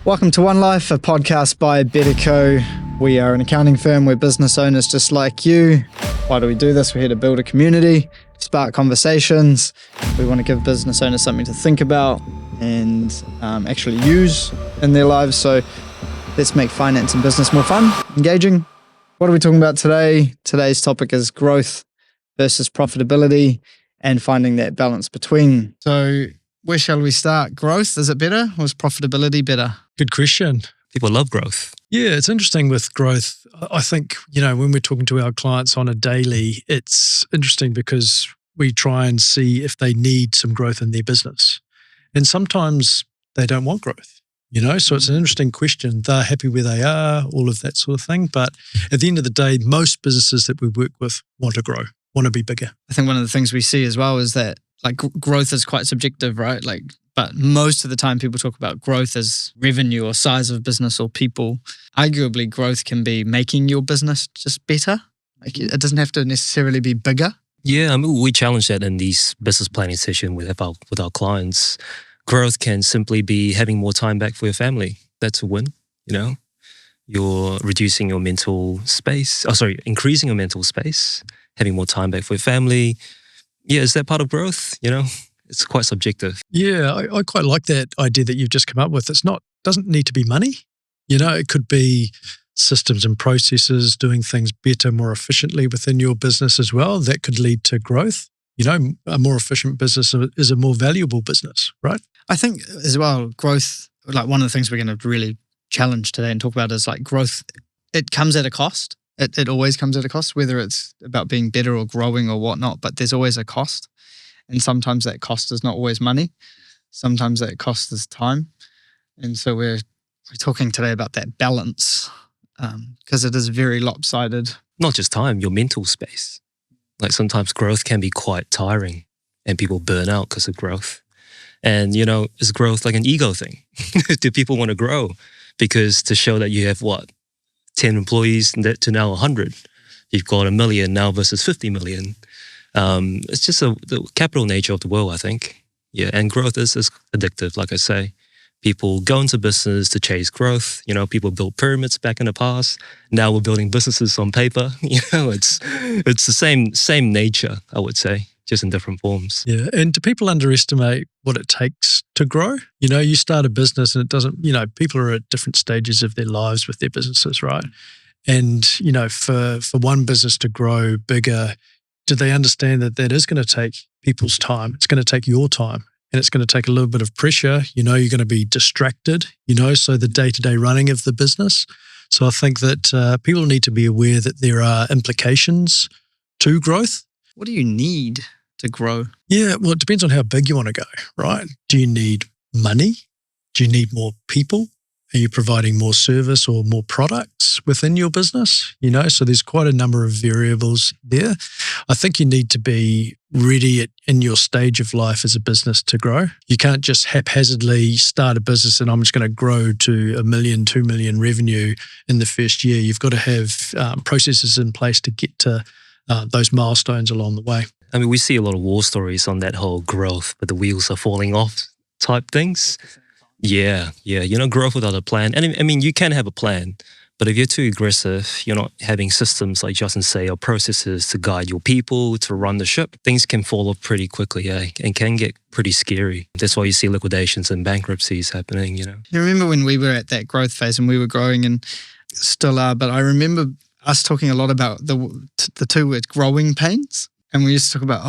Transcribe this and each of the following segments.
Welcome to OneLife, a podcast by Betterco. We are an accounting firm. We're business owners just like you. Why do we do this? We're here to build a community, spark conversations. We want to give business owners something to think about and actually use in their lives. So let's make finance and business more fun, engaging. What are we talking about today? Today's topic is growth versus profitability and finding that balance between. So where shall we start? Growth, is it better or is profitability better? Good question. People love growth. Yeah, it's interesting with growth. I think, when we're talking to our clients on a daily, it's interesting because we try and see if they need some growth in their business. And sometimes they don't want growth, so it's an interesting question. They're happy where they are, all of that sort of thing. But at the end of the day, most businesses that we work with want to grow, want to be bigger. I think one of the things we see as well is that growth is quite subjective, right? But most of the time people talk about growth as revenue or size of business or people. Arguably, growth can be making your business just better. It doesn't have to necessarily be bigger. Yeah, we challenge that in these business planning sessions with our clients. Growth can simply be having more time back for your family. That's a win, You're reducing your mental space. Increasing your mental space, having more time back for your family. Yeah, is that part of growth? It's quite subjective. Yeah, I quite like that idea that you've just come up with. Doesn't need to be money. It could be systems and processes, doing things better, more efficiently within your business as well. That could lead to growth. A more efficient business is a more valuable business, right? I think as well, growth, one of the things we're going to really challenge today and talk about is growth. It comes at a cost. It always comes at a cost, whether it's about being better or growing or whatnot, but there's always a cost. And sometimes that cost is not always money. Sometimes that cost is time. And so we're talking today about that balance because it is very lopsided. Not just time, your mental space. Sometimes growth can be quite tiring and people burn out because of growth. And, is growth like an ego thing? Do people want to grow? Because to show that you have 10 employees to now 100, you've got 1 million now versus 50 million. It's just the capital nature of the world, I think. Yeah, and growth is addictive, like I say. People go into business to chase growth. People built pyramids back in the past. Now we're building businesses on paper. It's the same nature, I would say, just in different forms. Yeah, and do people underestimate what it takes to grow? You start a business and it doesn't, people are at different stages of their lives with their businesses, right? And, for one business to grow bigger, do they understand that is going to take people's time? It's going to take your time and it's going to take a little bit of pressure. You're going to be distracted, so the day-to-day running of the business. So I think that people need to be aware that there are implications to growth. What do you need to grow? Yeah, well, it depends on how big you want to go, right? Do you need money? Do you need more people? Are you providing more service or more products within your business? So there's quite a number of variables there. I think you need to be ready in your stage of life as a business to grow. You can't just haphazardly start a business and I'm just going to grow to 1 million, 2 million revenue in the first year. You've got to have processes in place to get to those milestones along the way. We see a lot of war stories on that whole growth, but the wheels are falling off type things. Yeah. Growth without a plan. And you can have a plan, but if you're too aggressive, you're not having systems like Justin say or processes to guide your people, to run the ship, things can fall off pretty quickly, and can get pretty scary. That's why you see liquidations and bankruptcies happening, You remember when we were at that growth phase and we were growing and still are, but I remember us talking a lot about the two words, growing pains. And we used to talk about,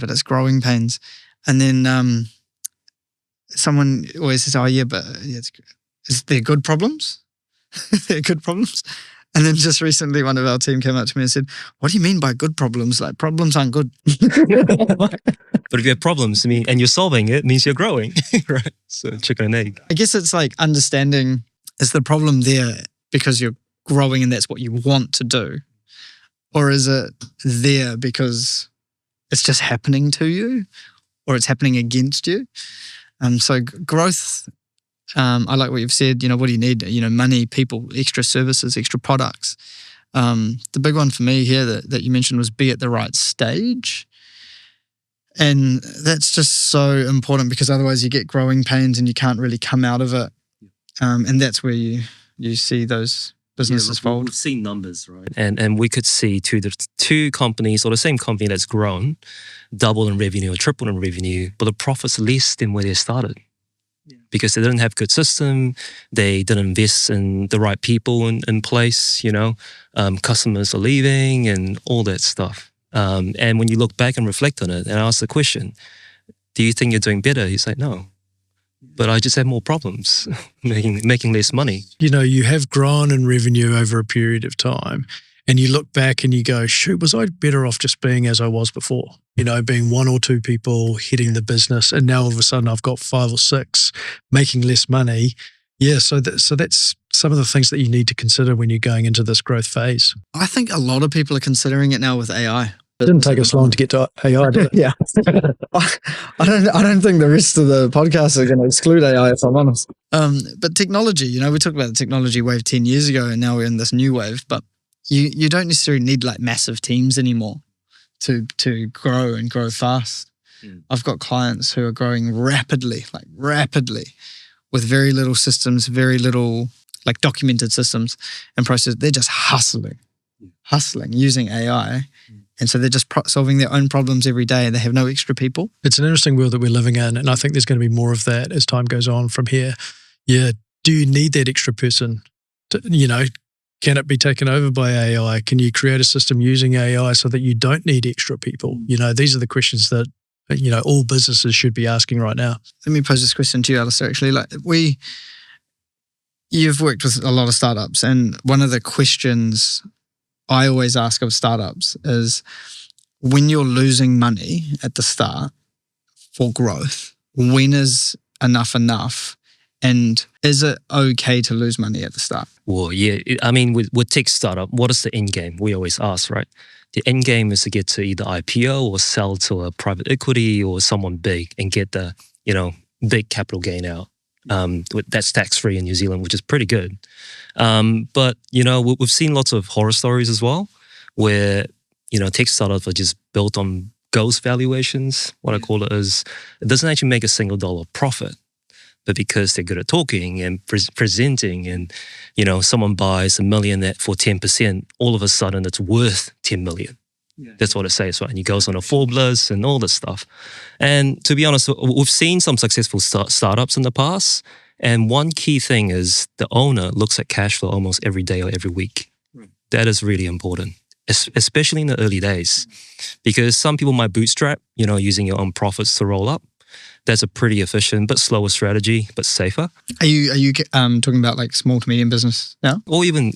but it's growing pains. And then someone always says, is there good problems? They're good problems. And then just recently, one of our team came up to me and said, what do you mean by good problems? Problems aren't good. But if you have problems, and you're solving it, means you're growing, right? So chicken and egg. I guess it's understanding, is the problem there because you're growing and that's what you want to do? Or is it there because it's just happening to you or it's happening against you? So growth, I like what you've said, what do you need? Money, people, extra services, extra products. The big one for me here that you mentioned was be at the right stage. And that's just so important because otherwise you get growing pains and you can't really come out of it And that's where you see those businesses fold. We've seen numbers, right? And we could see two companies or the same company that's grown, double in revenue or triple in revenue, but the profit's less than where they started. Because they didn't have good system, they didn't invest in the right people in place, customers are leaving and all that stuff. And when you look back and reflect on it and ask the question, do you think you're doing better? You say, no, but I just have more problems making less money. You have grown in revenue over a period of time and you look back and you go, shoot, was I better off just being as I was before? Being one or two people heading the business, and now all of a sudden I've got 5 or 6 making less money. Yeah, so that's some of the things that you need to consider when you're going into this growth phase. I think a lot of people are considering it now with AI. It didn't take us long to get to AI, did it? Yeah. I don't think the rest of the podcasts are going to exclude AI, if I'm honest. But technology, we talked about the technology wave 10 years ago, and now we're in this new wave, but you don't necessarily need like massive teams anymore to grow and grow fast. I've got clients who are growing rapidly, with very little systems, very little like documented systems and processes. They're just hustling using AI. And so they're just solving their own problems every day and they have no extra people. It's an interesting world that we're living in. And I think there's going to be more of that as time goes on from here. Yeah. Do you need that extra person? Can it be taken over by AI? Can you create a system using AI so that you don't need extra people? These are the questions that, all businesses should be asking right now. Let me pose this question to you, Alistair, actually. You've worked with a lot of startups, and one of the questions I always ask of startups is, when you're losing money at the start for growth, when is enough? And is it okay to lose money at the start? Well, yeah. I mean, with tech startup, what is the end game? We always ask, right? The end game is to get to either IPO or sell to a private equity or someone big and get the, big capital gain out. That's tax-free in New Zealand, which is pretty good. But, we've seen lots of horror stories as well where, tech startups are just built on ghost valuations. What I call it is, it doesn't actually make a single dollar profit. But because they're good at talking and presenting and, someone buys $1 million for 10%, all of a sudden it's worth 10 million. Yeah. That's what it says, right? And he goes on a Forbes and all this stuff. And to be honest, we've seen some successful startups in the past. And one key thing is the owner looks at cash flow almost every day or every week. Right. That is really important, especially in the early days. Because some people might bootstrap, using your own profits to roll up. That's a pretty efficient but slower strategy, but safer. Are you talking about like small to medium business now? Or even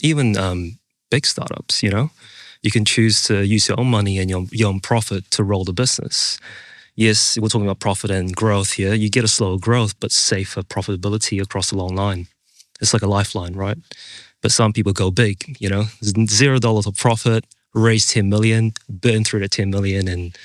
big startups, You can choose to use your own money and your own profit to roll the business. Yes, we're talking about profit and growth here. You get a slower growth, but safer profitability across the long line. It's like a lifeline, right? But some people go big, $0 of profit, raise 10 million, burn through the 10 million and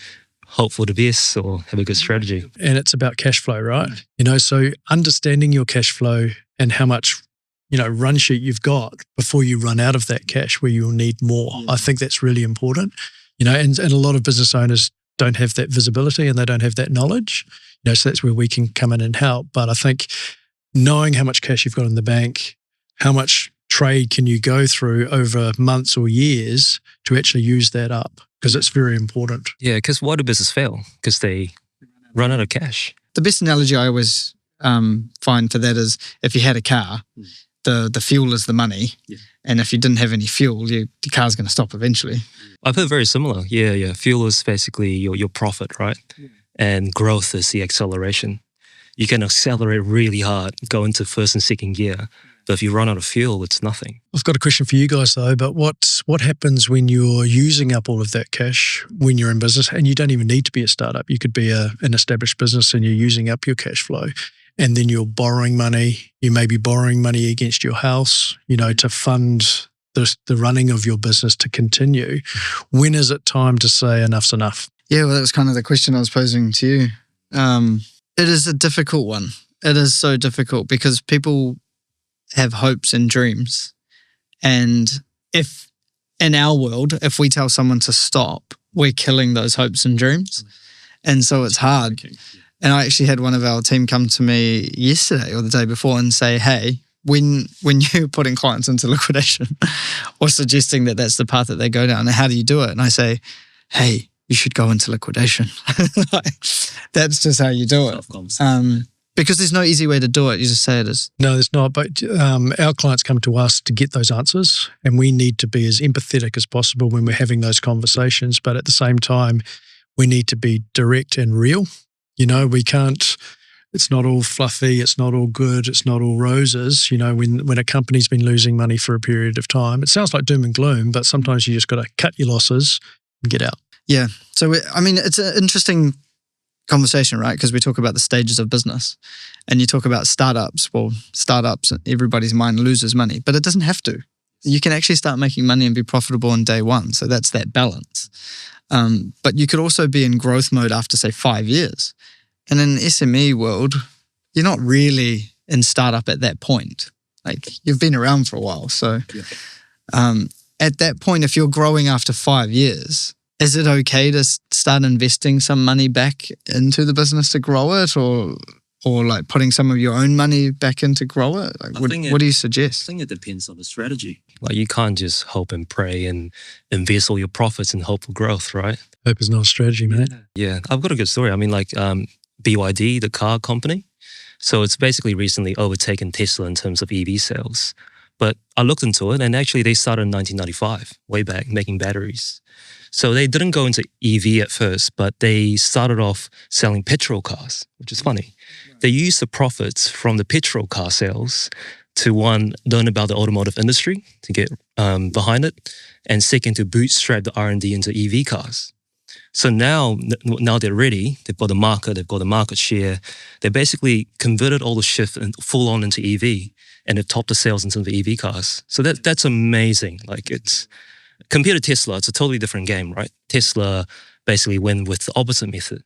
hope for the best or have a good strategy. And it's about cash flow, right? So understanding your cash flow and how much, run sheet you've got before you run out of that cash where you'll need more. I think that's really important, and a lot of business owners don't have that visibility and they don't have that knowledge, so that's where we can come in and help. But I think knowing how much cash you've got in the bank, how much trade can you go through over months or years to actually use that up, because it's very important. Yeah, because why do businesses fail? Because they run out of cash. The best analogy I always find for that is, if you had a car, the fuel is the money. Yeah. And if you didn't have any fuel, the car's going to stop eventually. I've heard very similar. Yeah. Fuel is basically your profit, right? Yeah. And growth is the acceleration. You can accelerate really hard, go into first and second gear. But if you run out of fuel, it's nothing. I've got a question for you guys though, but what happens when you're using up all of that cash when you're in business, and you don't even need to be a startup? You could be an established business and you're using up your cash flow, and then you're borrowing money. You may be borrowing money against your house, to fund the running of your business to continue. When is it time to say enough's enough? Yeah, well, that was kind of the question I was posing to you. It is a difficult one. It is so difficult because people have hopes and dreams. And if in our world, if we tell someone to stop, we're killing those hopes and dreams. And so it's hard. And I actually had one of our team come to me yesterday or the day before and say, hey, when you're putting clients into liquidation or suggesting that that's the path that they go down, and how do you do it? And I say, hey, you should go into liquidation. That's just how you do it. Because there's no easy way to do it. You just say it is. No, there's not. But our clients come to us to get those answers, and we need to be as empathetic as possible when we're having those conversations. But at the same time, we need to be direct and real. We can't. It's not all fluffy. It's not all good. It's not all roses. When a company's been losing money for a period of time, it sounds like doom and gloom. But sometimes you just got to cut your losses and get out. Yeah. So it's an interesting conversation, right? Because we talk about the stages of business, and you talk about startups. Well, startups, everybody's mind loses money, but it doesn't have to. You can actually start making money and be profitable on day one. So that's that balance. But you could also be in growth mode after, say, 5 years. And in the SME world, you're not really in startup at that point. Like, you've been around for a while. So at that point, if you're growing after 5 years, is it okay to start investing some money back into the business to grow it, or like putting some of your own money back in to grow it? Like, what do you suggest? I think it depends on the strategy. Like, you can't just hope and pray and invest all your profits in hope for growth, right? Hope is not a strategy, mate. Yeah, I've got a good story. BYD, the car company. So it's basically recently overtaken Tesla in terms of EV sales. But I looked into it, and actually they started in 1995, way back, making batteries. So they didn't go into EV at first, but they started off selling petrol cars, which is funny. They used the profits from the petrol car sales to, one, learn about the automotive industry, to get behind it, and second, to bootstrap the R&D into EV cars. So now they're ready. They've got the market. They've got the market share. They basically converted all the shift and full on into EV, and they've topped the sales into the EV cars. So that's amazing. Like, it's compared to Tesla, it's a totally different game, right? Tesla basically went with the opposite method.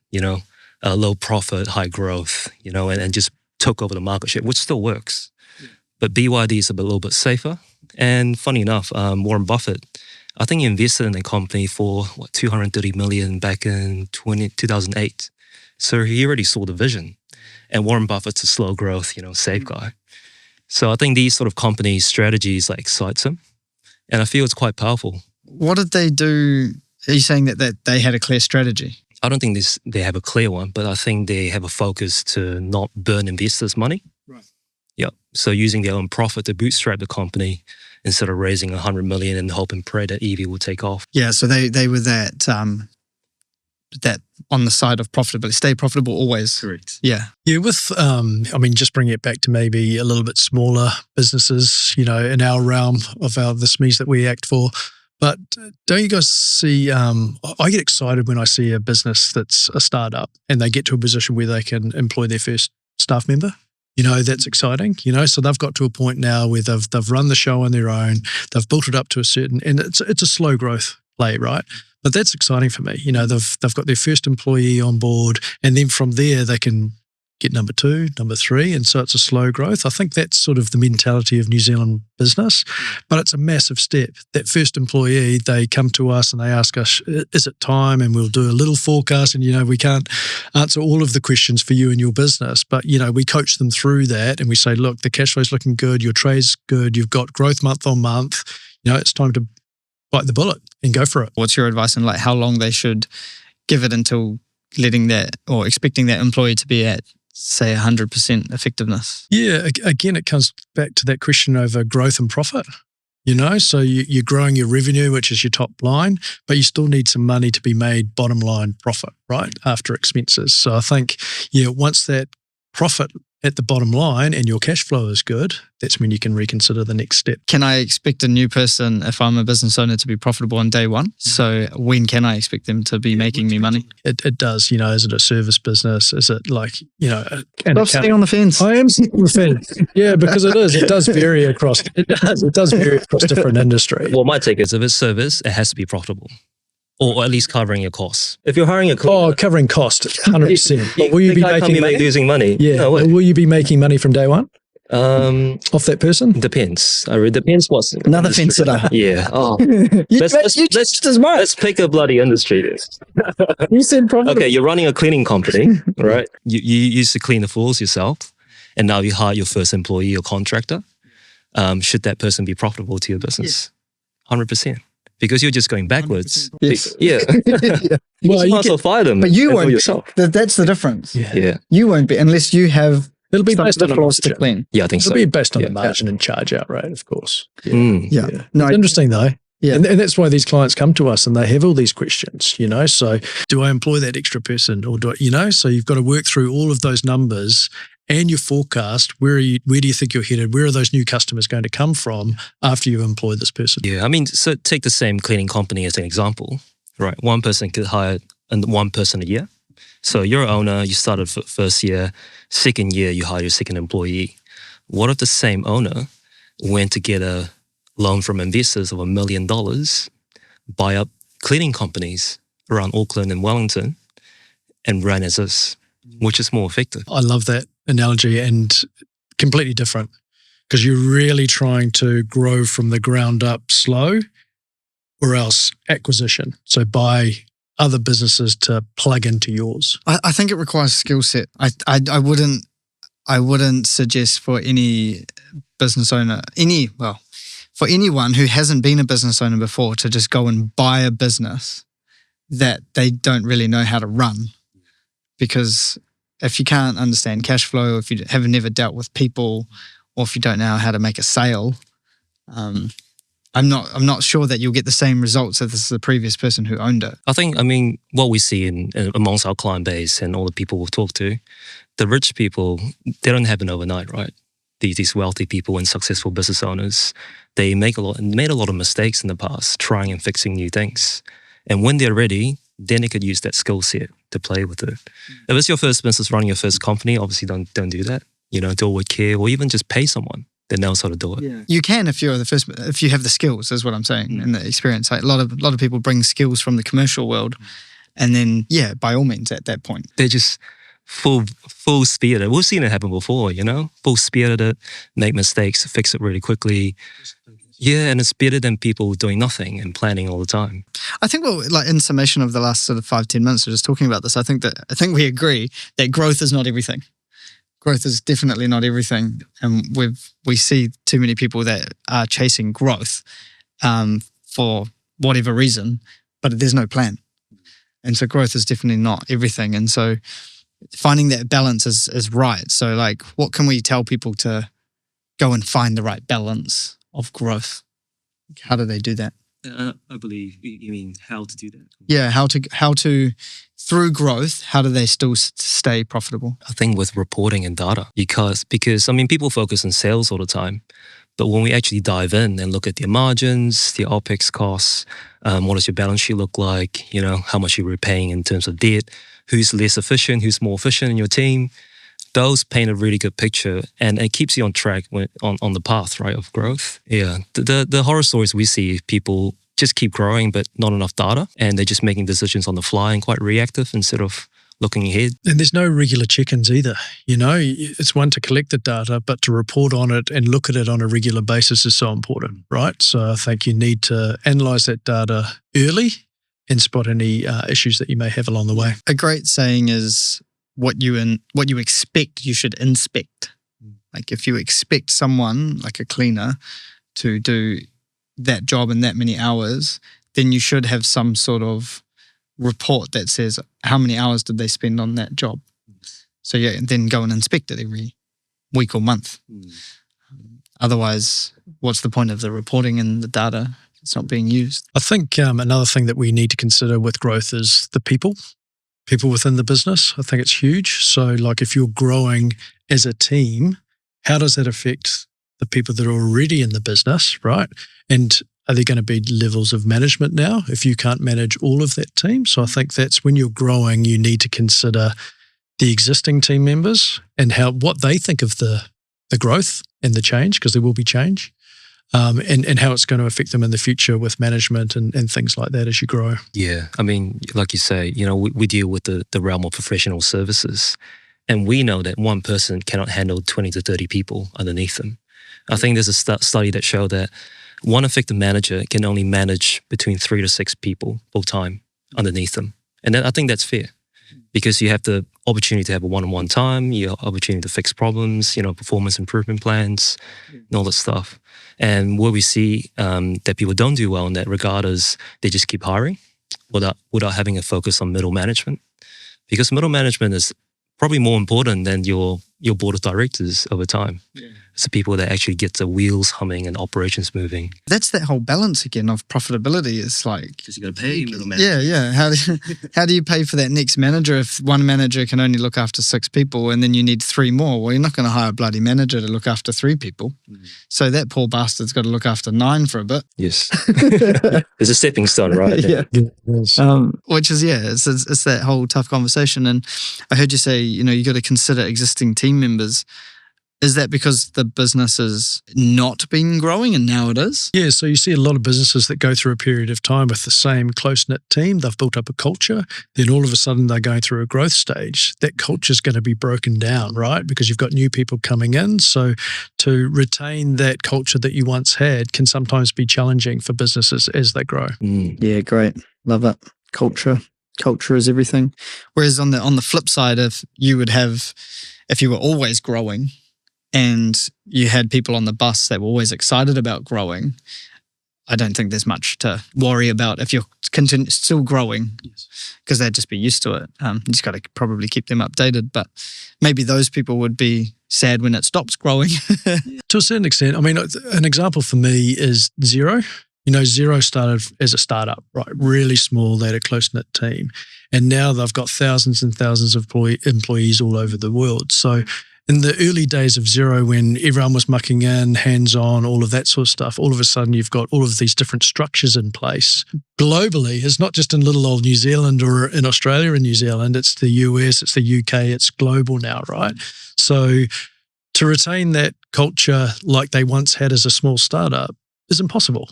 Low profit, high growth. And just took over the market share, which still works. Yeah. But BYD is a little bit safer. And funny enough, Warren Buffett, I think he invested in the company for $230 million back in 2008. So he already saw the vision. And Warren Buffett's a slow growth, safe guy. So I think these sort of companies' strategies excites him. And I feel it's quite powerful. What did they do? Are you saying that they had a clear strategy? I don't think they have a clear one, but I think they have a focus to not burn investors' money. Right. Yeah. So using their own profit to bootstrap the company instead of raising $100 million and hope and pray that EV will take off. Yeah. So they were that on the side of profitability, stay profitable always. Correct. Yeah. Yeah, with, just bringing it back to maybe a little bit smaller businesses, in our realm of the SMEs that we act for. But don't you guys see, I get excited when I see a business that's a startup and they get to a position where they can employ their first staff member. That's exciting, so they've got to a point now where they've run the show on their own, they've built it up to a certain, and it's a slow growth play, right? But that's exciting for me. They've got their first employee on board, and then from there they can get number 2, number 3, and so it's a slow growth. I think that's sort of the mentality of New Zealand business, but it's a massive step. That first employee, they come to us and they ask us, is it time? And we'll do a little forecast, and we can't answer all of the questions for you and your business, but we coach them through that, and we say, look, the cash flow's looking good, your trade's good, you've got growth month on month, it's time to bite the bullet and go for it. What's your advice on how long they should give it until letting that or expecting that employee to be at, say, 100% effectiveness? Yeah, again, it comes back to that question over growth and profit. So you're growing your revenue, which is your top line, but you still need some money to be made bottom line profit, right, after expenses. So I think, once that profit at the bottom line and your cash flow is good, that's when you can reconsider the next step. Can I expect a new person, if I'm a business owner, to be profitable on day one? So when can I expect them to be making me money? It does, is it a service business? Is it like, Stop sitting on the fence. I am sitting on the fence. Yeah, because it does vary across different industries. Well, my take is if it's service, it has to be profitable. Or at least covering your costs. If you're hiring a cleaner, covering cost, 100%. But will you be making money? Losing money? Yeah. No, will you be making money from day one? Off that person? Depends. It depends what's another fence sitter. Yeah. Oh. Let's pick a bloody industry. This. You said profitable. Okay, you're running a cleaning company, right? You used to clean the floors yourself, and now you hire your first employee or contractor. should that person be profitable to your business? 100%. Because you're just going backwards. 100%. Yes. Yeah. Yeah. Well, you might as well fire them. But you and won't for be. yourself. That's the difference. Yeah. You won't be unless you have It'll be some based on the floors to margin. clean. Yeah, I think It'll so. be based on Yeah. the margin and charge out rate, of course. Yeah. No, It's interesting though. Yeah. And that's why these clients come to us and they have all these questions, you know. So do I employ that extra person or do I, you know, so you've got to work through all of those numbers and your forecast. Where do you think you're headed? Where are those new customers going to come from after you've employed this person? Yeah, I mean, so take the same cleaning company as an example, right? One person could hire one person a year. So you're an owner, you started first year, second year, you hire your second employee. What if the same owner went to get a loan from investors of $1 million, buy up cleaning companies around Auckland and Wellington, and run as this, which is more effective? I love that analogy and completely different because you're really trying to grow from the ground up slow or else acquisition. So buy other businesses to plug into yours. I think it requires skill set. I wouldn't suggest for any business owner, for anyone who hasn't been a business owner before to just go and buy a business that they don't really know how to run. Because if you can't understand cash flow, if you have never dealt with people, or if you don't know how to make a sale, I'm not sure that you'll get the same results as the previous person who owned it. I mean, what we see in amongst our client base and all the people we've talked to, the rich people, they don't happen overnight, right? These wealthy people and successful business owners, they made a lot of mistakes in the past, trying and fixing new things. And when they're ready, then they could use that skill set to play with it. If it's your first business, running your first company, obviously don't do that. You know, do it with care, or even just pay someone that knows how to do it. Yeah. You can if you're the first, if you have the skills, is what I'm saying, and the experience. Like a lot of people bring skills from the commercial world, and then by all means at that point They're just full spirited. We've seen it happen before, you know, full spirited, make mistakes, fix it really quickly. Yeah, and it's better than people doing nothing and planning all the time. I think, like in summation of the last sort of 5-10 months, we're just talking about this. I think we agree that growth is not everything. Growth is definitely not everything, and we see too many people that are chasing growth for whatever reason, but there's no plan, and so growth is definitely not everything. And so finding that balance is right. So like, what can we tell people to go and find the right balance of growth? How do they do that? I believe you mean how to do that. Yeah, how to through growth, how do they still stay profitable? I think with reporting and data, because I mean, people focus on sales all the time, but when we actually dive in and look at their margins, their OPEX costs, what does your balance sheet look like? You know, how much you're repaying in terms of debt, who's less efficient, who's more efficient in your team. Those paint a really good picture, and it keeps you on track on the path, right, of growth. Yeah, the horror stories we see, people just keep growing, but not enough data, and they're just making decisions on the fly and quite reactive instead of looking ahead. And there's no regular check-ins either. You know, it's one to collect the data, but to report on it and look at it on a regular basis is so important, right? So I think you need to analyze that data early and spot any issues that you may have along the way. A great saying is, what you expect, you should inspect. Like if you expect someone like a cleaner to do that job in that many hours, then you should have some sort of report that says how many hours did they spend on that job. So yeah, then go and inspect it every week or month. Otherwise, what's the point of the reporting and the data? It's not being used. I think another thing that we need to consider with growth is the people within the business. I think it's huge. So like if you're growing as a team, how does that affect the people that are already in the business, right? And are there going to be levels of management now if you can't manage all of that team? So I think that's when you're growing, you need to consider the existing team members and what they think of the growth and the change, because there will be change. And how it's going to affect them in the future with management and things like that as you grow. Yeah, I mean, like you say, you know, we deal with the realm of professional services, and we know that one person cannot handle 20 to 30 people underneath them. I think there's a study that showed that one effective manager can only manage between 3 to 6 people full time underneath them, and I think that's fair. because you have the opportunity to have a one-on-one time, you have opportunity to fix problems, performance improvement plans, and all that stuff. And what we see that people don't do well in that regard is they just keep hiring without having a focus on middle management, because middle management is probably more important than your board of directors over time. It's the people that actually get the wheels humming and operations moving. That's that whole balance again of profitability. It's like, Because you got to pay middle manager. yeah. How do you pay for that next manager if one manager can only look after 6 people and then you need 3 more? Well, you're not going to hire a bloody manager to look after 3 people. So that poor bastard's got to look after 9 for a bit. Yes. It's a stepping stone, right? Yeah. Yes. Which is, it's that whole tough conversation. And I heard you say, you got to consider existing team members. Is that because the business has not been growing and now it is? Yeah, so you see a lot of businesses that go through a period of time with the same close-knit team. They've built up a culture. Then all of a sudden they're going through a growth stage. That culture is going to be broken down, right? Because you've got new people coming in. So to retain that culture that you once had can sometimes be challenging for businesses as they grow. Yeah, great. Love it. Culture is everything. Whereas on the flip side, if you were always growing, and you had people on the bus that were always excited about growing, I don't think there's much to worry about if you're still growing, because they'd just be used to it. You just got to probably keep them updated, but maybe those people would be sad when it stops growing. To a certain extent, I mean, an example for me is Xero. Xero started as a startup, right? Really small, they had a close-knit team. And now they've got thousands and thousands of employees all over the world. So in the early days of Xero, when everyone was mucking in, hands-on, all of that sort of stuff, all of a sudden you've got all of these different structures in place. Globally, it's not just in little old New Zealand or in Australia and New Zealand, it's the US, it's the UK, it's global now, right? So to retain that culture like they once had as a small startup is impossible.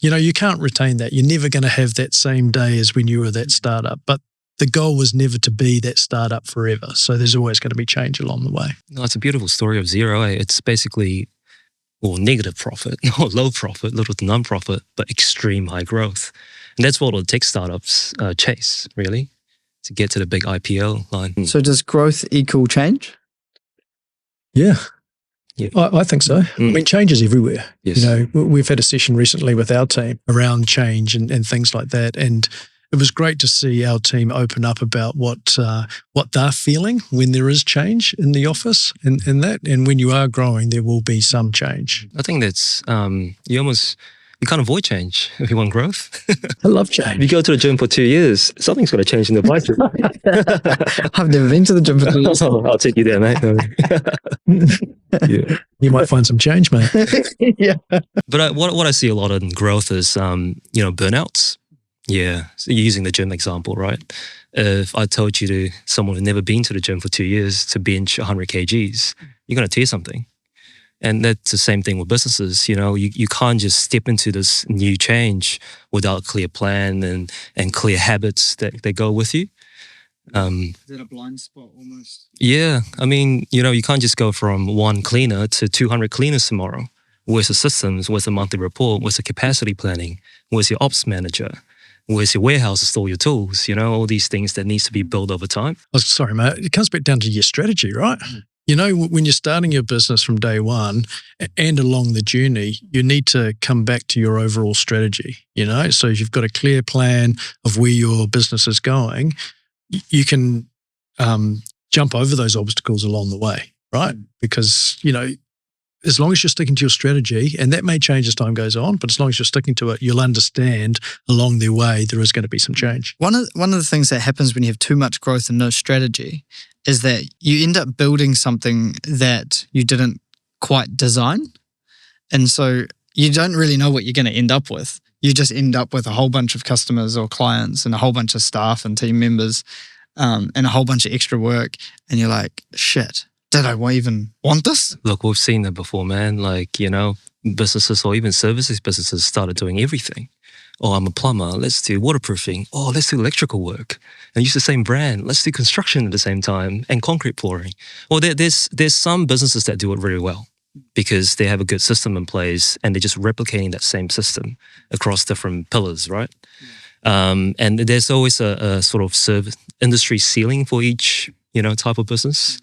You can't retain that. You're never going to have that same day as when you were that startup. But the goal was never to be that startup forever. So there's always going to be change along the way. No, it's a beautiful story of Xero. It's basically negative profit or low profit, little to none profit, but extreme high growth. And that's what all the tech startups chase, really, to get to the big IPO line. So does growth equal change? Yeah. I think so. I mean, change is everywhere. Yes. We've had a session recently with our team around change and things like that. And it was great to see our team open up about what they're feeling when there is change in the office and that. And when you are growing, there will be some change. I think that's, you can't avoid change if you want growth. I love If change. you go to the gym for 2 years, something's going to change in the bike. I've never been to the gym for 2 years. I'll take you there, mate. Yeah. You might find some change, mate. Yeah. But what I see a lot in growth is, burnouts. Yeah. So using the gym example, right? If I told someone who's never been to the gym for 2 years to bench 100 kgs, you're going to tear something. And that's the same thing with businesses. You can't just step into this new change without a clear plan and clear habits that go with you. Is that a blind spot almost? Yeah. I mean, you can't just go from 1 cleaner to 200 cleaners tomorrow. Where's the systems? Where's the monthly report? Where's the capacity planning? Where's your ops manager? Where's your warehouse to store your tools? All these things that needs to be built over time. Oh, sorry, mate. It comes back down to your strategy, right? When you're starting your business from day one and along the journey, you need to come back to your overall strategy, So if you've got a clear plan of where your business is going, you can jump over those obstacles along the way, right? Because, as long as you're sticking to your strategy, and that may change as time goes on, but as long as you're sticking to it, you'll understand along the way there is going to be some change. One of the things that happens when you have too much growth and no strategy is that you end up building something that you didn't quite design. And so you don't really know what you're going to end up with. You just end up with a whole bunch of customers or clients and a whole bunch of staff and team members and a whole bunch of extra work. And you're like, shit, did I even want this? Look, we've seen that before, man. Businesses or even services businesses started doing everything. Oh, I'm a plumber. Let's do waterproofing. Oh, let's do electrical work. And use the same brand. Let's do construction at the same time and concrete pouring. Well, there's some businesses that do it really well because they have a good system in place and they're just replicating that same system across different pillars, right? And there's always a sort of industry ceiling for each, type of business.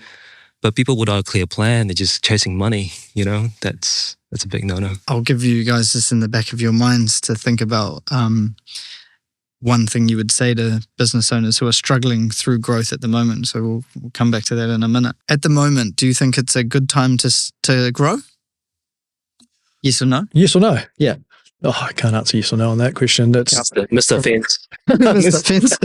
But people without a clear plan, they're just chasing money, that's a big no-no. I'll give you guys this in the back of your minds to think about. One thing you would say to business owners who are struggling through growth at the moment. So we'll come back to that in a minute. At the moment, do you think it's a good time to grow? Yes or no? Yes or no? Yeah. Oh, I can't answer yes or no on that question. That's Mr. Fence. Mr. Fence.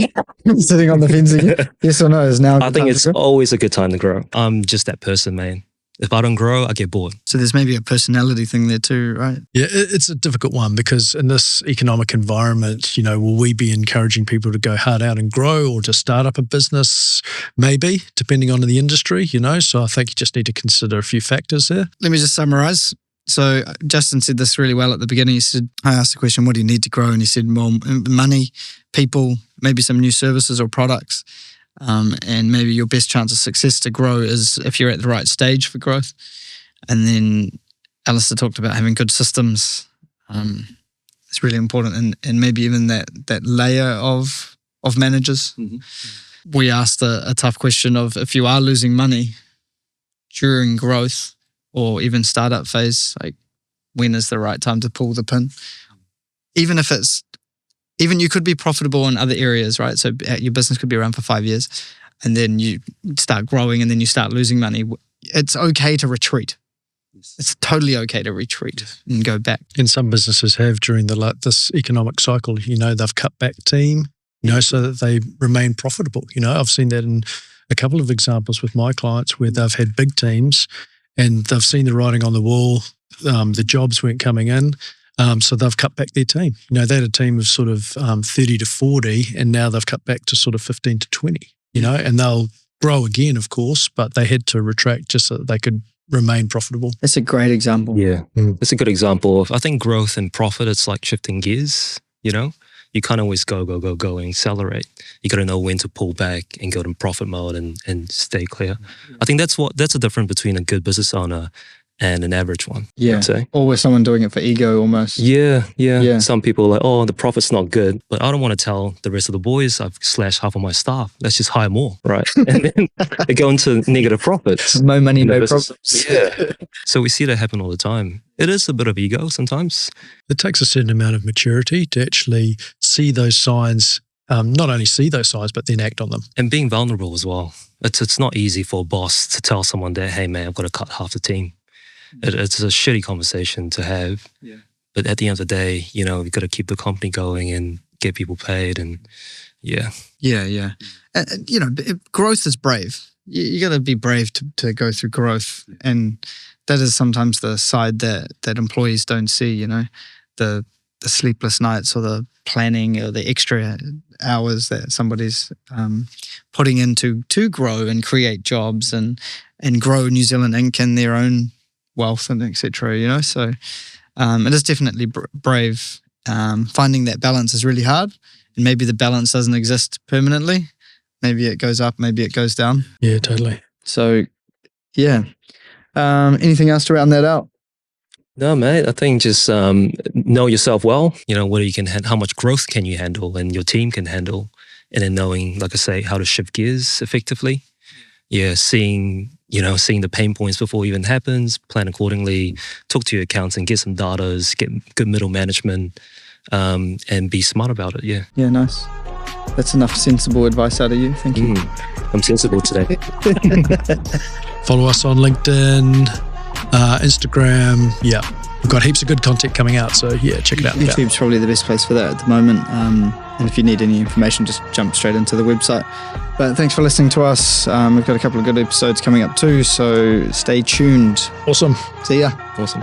Sitting on the fence again. Yes or no is now. I think it's always a good time to grow. I'm just that person, man. If I don't grow, I get bored. So there's maybe a personality thing there too, right? Yeah, it's a difficult one because in this economic environment, will we be encouraging people to go hard out and grow or to start up a business? Maybe, depending on the industry, So I think you just need to consider a few factors there. Let me just summarize. So Justin said this really well at the beginning. He said, I asked the question, what do you need to grow? And he said, well, money, people, maybe some new services or products. And maybe your best chance of success to grow is if you're at the right stage for growth. And then Alistair talked about having good systems. It's really important. And maybe even that layer of managers. Mm-hmm. We asked a tough question of if you are losing money during growth or even startup phase, like when is the right time to pull the pin? Even you could be profitable in other areas, right? So your business could be around for 5 years and then you start growing and then you start losing money. It's okay to retreat. It's totally okay to retreat and go back. And some businesses have during this economic cycle, they've cut back team, so that they remain profitable. I've seen that in a couple of examples with my clients where they've had big teams and they've seen the writing on the wall, the jobs weren't coming in. So they've cut back their team. They had a team of sort of 30 to 40 and now they've cut back to sort of 15 to 20, and they'll grow again, of course, but they had to retract just so that they could remain profitable. That's a great example. Yeah, that's a good example of, I think growth and profit, it's like shifting gears, You can't always go and accelerate. You got to know when to pull back and go to profit mode and stay clear. I think that's the difference between a good business owner and an average one. Yeah. Or with someone doing it for ego almost. Yeah. Some people are like, oh, the profit's not good. But I don't want to tell the rest of the boys I've slashed half of my staff. Let's just hire more, right? And then they go into negative profits. No money, no profits. Yeah. So we see that happen all the time. It is a bit of ego sometimes. It takes a certain amount of maturity to actually see those signs, not only see those signs, but then act on them. And being vulnerable as well. It's not easy for a boss to tell someone that, hey man, I've got to cut half the team. It's a shitty conversation to have. Yeah. But at the end of the day, you've got to keep the company going and get people paid and yeah. Yeah. Growth is brave. You got to be brave to go through growth. And that is sometimes the side that employees don't see, the sleepless nights or the planning or the extra hours that somebody's putting into to grow and create jobs and grow New Zealand Inc. in their own wealth and etc. So it is definitely brave. Finding that balance is really hard, and maybe the balance doesn't exist permanently. Maybe it goes up, maybe it goes down. Yeah, totally. So yeah. Anything else to round that out? No, mate. I think just know yourself well. Whether you can how much growth can you handle, and your team can handle, and then knowing, like I say, how to shift gears effectively. Yeah, seeing the pain points before it even happens, plan accordingly, talk to your accountant, get some data, get good middle management, and be smart about it. Yeah. Yeah, nice. That's enough sensible advice out of you. Thank you. I'm sensible today. Follow us on LinkedIn, Instagram. Yeah, we've got heaps of good content coming out. So yeah, check it out. YouTube's probably the best place for that at the moment. And if you need any information, just jump straight into the website. But thanks for listening to us. We've got a couple of good episodes coming up too, so stay tuned. Awesome. See ya. Awesome.